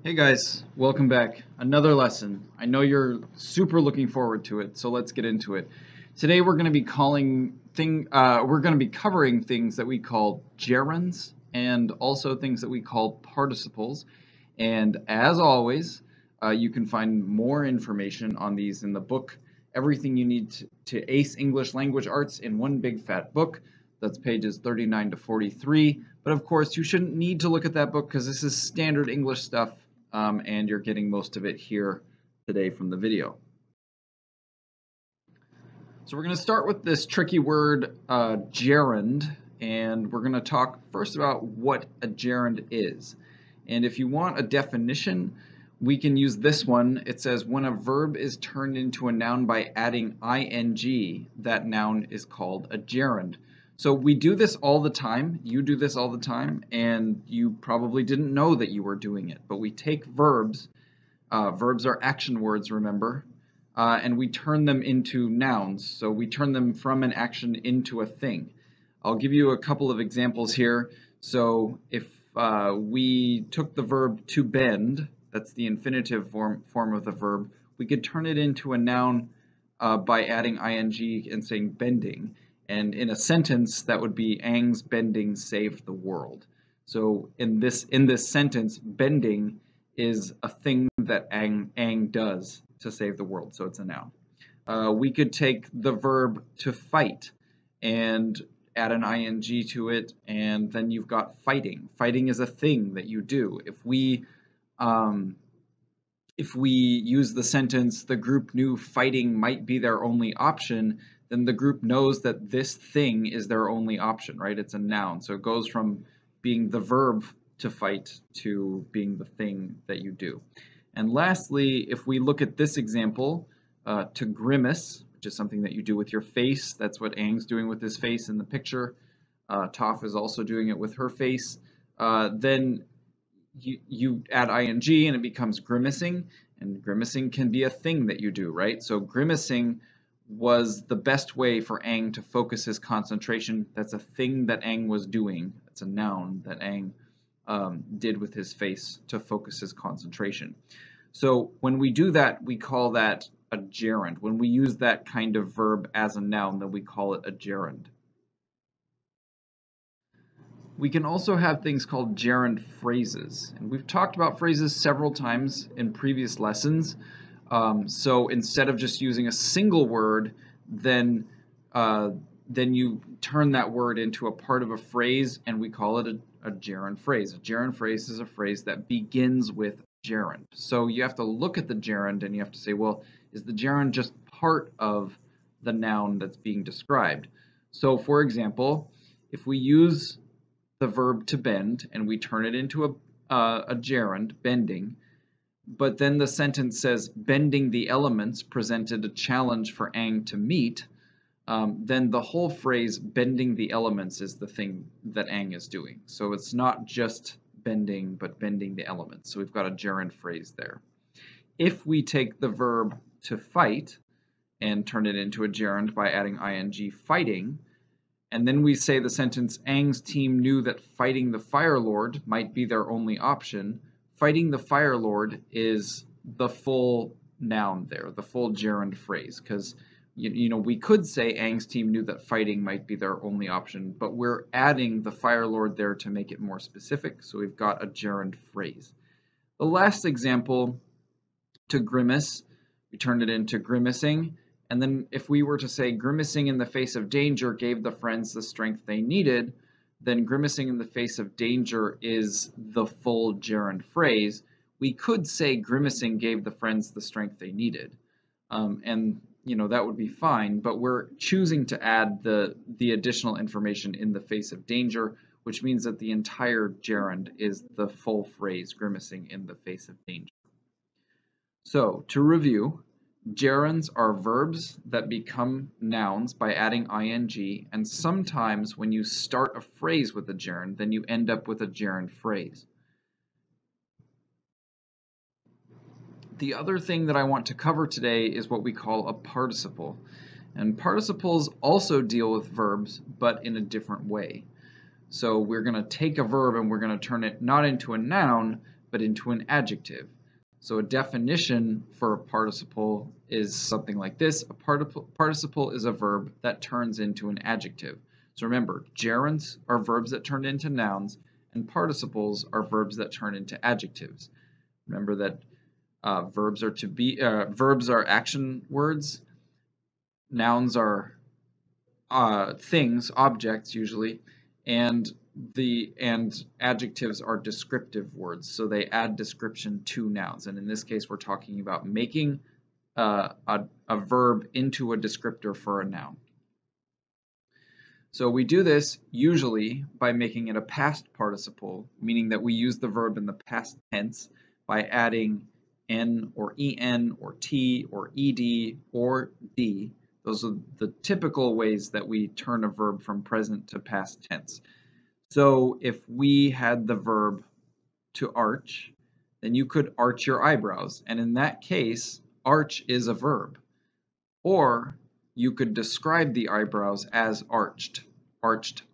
Hey guys, welcome back. Another lesson. I know you're super looking forward to it, so let's get into it. Today we're going to be covering things that we call gerunds and also things that we call participles. And as always, you can find more information on these in the book, Everything You Need to Ace English Language Arts in One Big Fat Book. That's pages 39 to 43. But of course, you shouldn't need to look at that book because this is standard English stuff, and you're getting most of it here today from the video. So we're going to start with this tricky word, gerund, and we're going to talk first about what a gerund is. And if you want a definition, we can use this one. It says when a verb is turned into a noun by adding ing, that noun is called a gerund. So we do this all the time. You do this all the time, and you probably didn't know that you were doing it. But we take verbs. Verbs are action words, remember, and we turn them into nouns. So we turn them from an action into a thing. I'll give you a couple of examples here. So if we took the verb to bend, that's the infinitive form of the verb, we could turn it into a noun by adding ing and saying bending. And in a sentence, that would be Aang's bending saved the world. So in this sentence, bending is a thing that Aang does to save the world, so it's a noun. We could take the verb to fight and add an ing to it, and then you've got fighting. Fighting is a thing that you do. If we use the sentence, the group knew fighting might be their only option, then the group knows that this thing is their only option, right? It's a noun. So it goes from being the verb to fight to being the thing that you do. And lastly, if we look at this example, to grimace, which is something that you do with your face, that's what Aang's doing with his face in the picture. Toph is also doing it with her face. Then you add ing and it becomes grimacing, and grimacing can be a thing that you do, right? So grimacing was the best way for Aang to focus his concentration. That's a thing that Aang was doing. It's a noun that Aang did with his face to focus his concentration. So when we do that, we call that a gerund. When we use that kind of verb as a noun, then we call it a gerund. We can also have things called gerund phrases. And we've talked about phrases several times in previous lessons. So instead of just using a single word, then you turn that word into a part of a phrase, and we call it a gerund phrase. A gerund phrase is a phrase that begins with gerund. So you have to look at the gerund and you have to say, well, is the gerund just part of the noun that's being described? So for example, if we use the verb to bend and we turn it into a gerund, bending, but then the sentence says, bending the elements presented a challenge for Aang to meet, then the whole phrase, bending the elements, is the thing that Aang is doing. So it's not just bending, but bending the elements. So we've got a gerund phrase there. If we take the verb to fight and turn it into a gerund by adding ing, fighting, and then we say the sentence, Aang's team knew that fighting the Fire Lord might be their only option, fighting the Fire Lord is the full noun there, the full gerund phrase, because you know, we could say Aang's team knew that fighting might be their only option, but we're adding the Fire Lord there to make it more specific, so we've got a gerund phrase. The last example, to grimace, we turned it into grimacing, and then if we were to say grimacing in the face of danger gave the friends the strength they needed, then grimacing in the face of danger is the full gerund phrase. We could say grimacing gave the friends the strength they needed. And you know, that would be fine, but we're choosing to add the additional information in the face of danger, which means that the entire gerund is the full phrase, grimacing in the face of danger. So, to review, gerunds are verbs that become nouns by adding ing, and sometimes when you start a phrase with a gerund, then you end up with a gerund phrase. The other thing that I want to cover today is what we call a participle. And participles also deal with verbs, but in a different way. So we're going to take a verb and we're going to turn it not into a noun, but into an adjective. So a definition for a participle is something like this. A participle is a verb that turns into an adjective. So remember, gerunds are verbs that turn into nouns, and participles are verbs that turn into adjectives. Remember that verbs are action words, nouns are things, objects usually, and adjectives are descriptive words, so they add description to nouns. And in this case, we're talking about making a verb into a descriptor for a noun. So we do this usually by making it a past participle, meaning that we use the verb in the past tense by adding n or en or t or ed or d. Those are the typical ways that we turn a verb from present to past tense. So if we had the verb to arch, then you could arch your eyebrows, and in that case, arch is a verb. Or you could describe the eyebrows as arched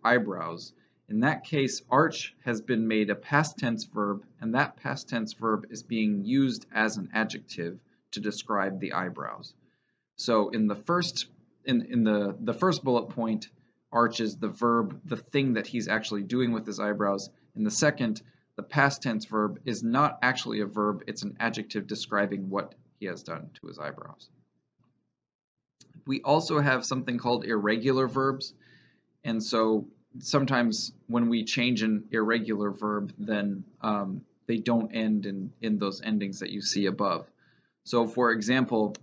eyebrows. In that case, arch has been made a past tense verb, and that past tense verb is being used as an adjective to describe the eyebrows. So in the first bullet point, arch is the verb, the thing that he's actually doing with his eyebrows. In the second, the past tense verb is not actually a verb, it's an adjective describing what he has done to his eyebrows. We also have something called irregular verbs, and so sometimes when we change an irregular verb, then they don't end in those endings that you see above. So for example,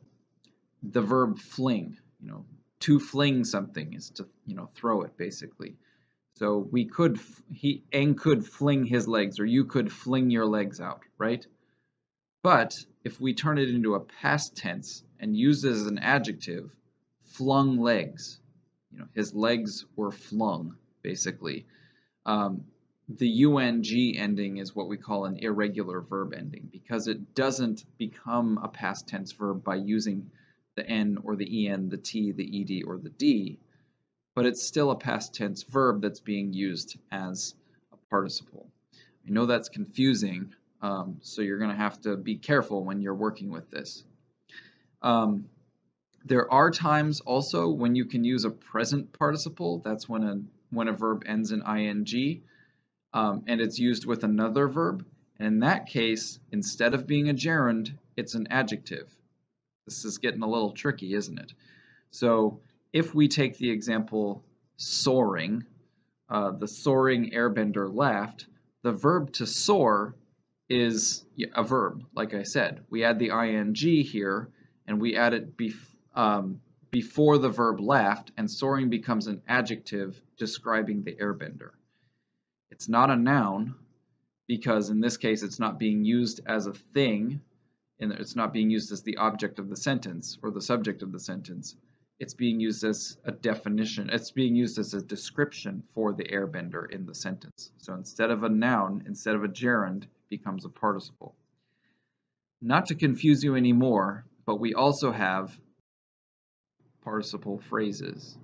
the verb fling, to fling something is to, throw it basically. So Aang could fling his legs, or you could fling your legs out, right? But if we turn it into a past tense and use it as an adjective, flung legs, his legs were flung, basically. The UNG ending is what we call an irregular verb ending because it doesn't become a past tense verb by using the N or the EN, the T, the ED, or the D, but it's still a past tense verb that's being used as a participle. I know that's confusing, so you're going to have to be careful when you're working with this. There are times also when you can use a present participle. That's when a verb ends in ing, and it's used with another verb. And in that case, instead of being a gerund, it's an adjective. This is getting a little tricky, isn't it? So if we take the example soaring, the soaring airbender laughed, the verb to soar is a verb, like I said. We add the ing here, and we add it before the verb laughed, and soaring becomes an adjective describing the airbender. It's not a noun because in this case it's not being used as a thing, and it's not being used as the object of the sentence or the subject of the sentence. It's being used as a definition. It's being used as a description for the airbender in the sentence. So instead of a noun, instead of a gerund, it becomes a participle. Not to confuse you anymore, but we also have participle phrases.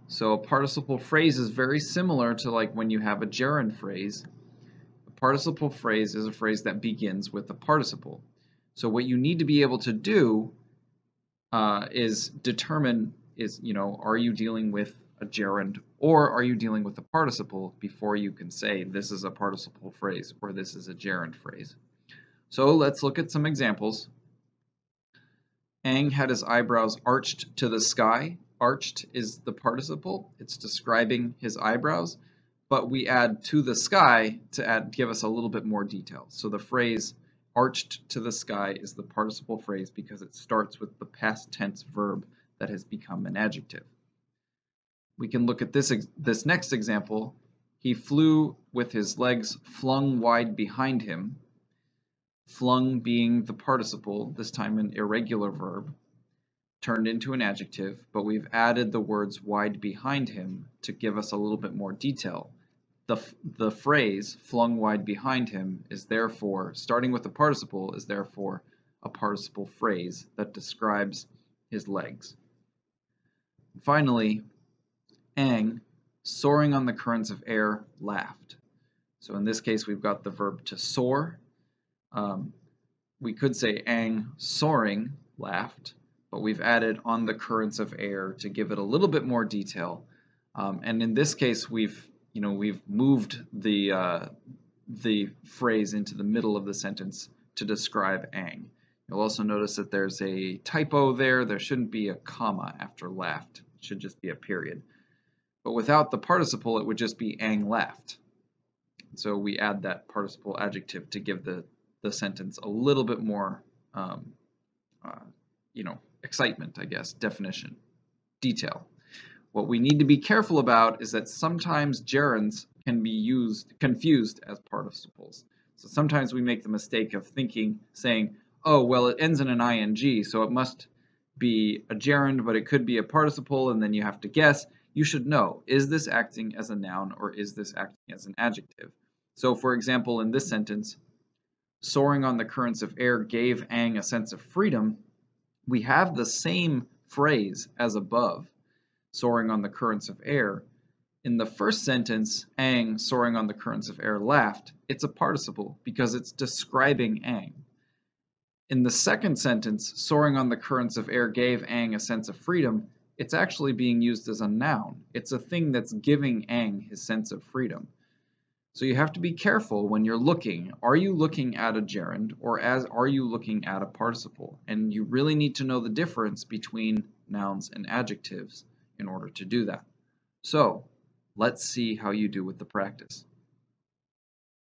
So a participle phrase is very similar to like when you have a gerund phrase. A participle phrase is a phrase that begins with a participle. So what you need to be able to do is determine are you dealing with a gerund or are you dealing with a participle before you can say this is a participle phrase or this is a gerund phrase. So let's look at some examples. Aang had his eyebrows arched to the sky. Arched is the participle. It's describing his eyebrows, but we add to the sky to give us a little bit more detail. So the phrase arched to the sky is the participle phrase because it starts with the past tense verb that has become an adjective. We can look at this next example. He flew with his legs flung wide behind him. Flung being the participle, this time an irregular verb, turned into an adjective, but we've added the words wide behind him to give us a little bit more detail. The phrase flung wide behind him is therefore, starting with the participle, is therefore a participle phrase that describes his legs. Finally, Aang, soaring on the currents of air, laughed. So in this case, we've got the verb to soar, we could say Ang soaring laughed, but we've added on the currents of air to give it a little bit more detail. And in this case, we've moved the phrase into the middle of the sentence to describe Ang. You'll also notice that there's a typo there. There shouldn't be a comma after laughed. It should just be a period. But without the participle, it would just be Ang laughed. So we add that participle adjective to give the sentence a little bit more, excitement, I guess, definition, detail. What we need to be careful about is that sometimes gerunds can be confused as participles. So sometimes we make the mistake of saying, oh, well, it ends in an ing, so it must be a gerund, but it could be a participle, and then you have to guess. You should know, is this acting as a noun or is this acting as an adjective? So for example, in this sentence, soaring on the currents of air gave Ang a sense of freedom, we have the same phrase as above, soaring on the currents of air. In the first sentence, Ang, soaring on the currents of air, laughed. It's a participle because it's describing Ang. In the second sentence, soaring on the currents of air gave Ang a sense of freedom, it's actually being used as a noun. It's a thing that's giving Ang his sense of freedom. So you have to be careful when you're looking. Are you looking at a gerund or are you looking at a participle? And you really need to know the difference between nouns and adjectives in order to do that. So let's see how you do with the practice.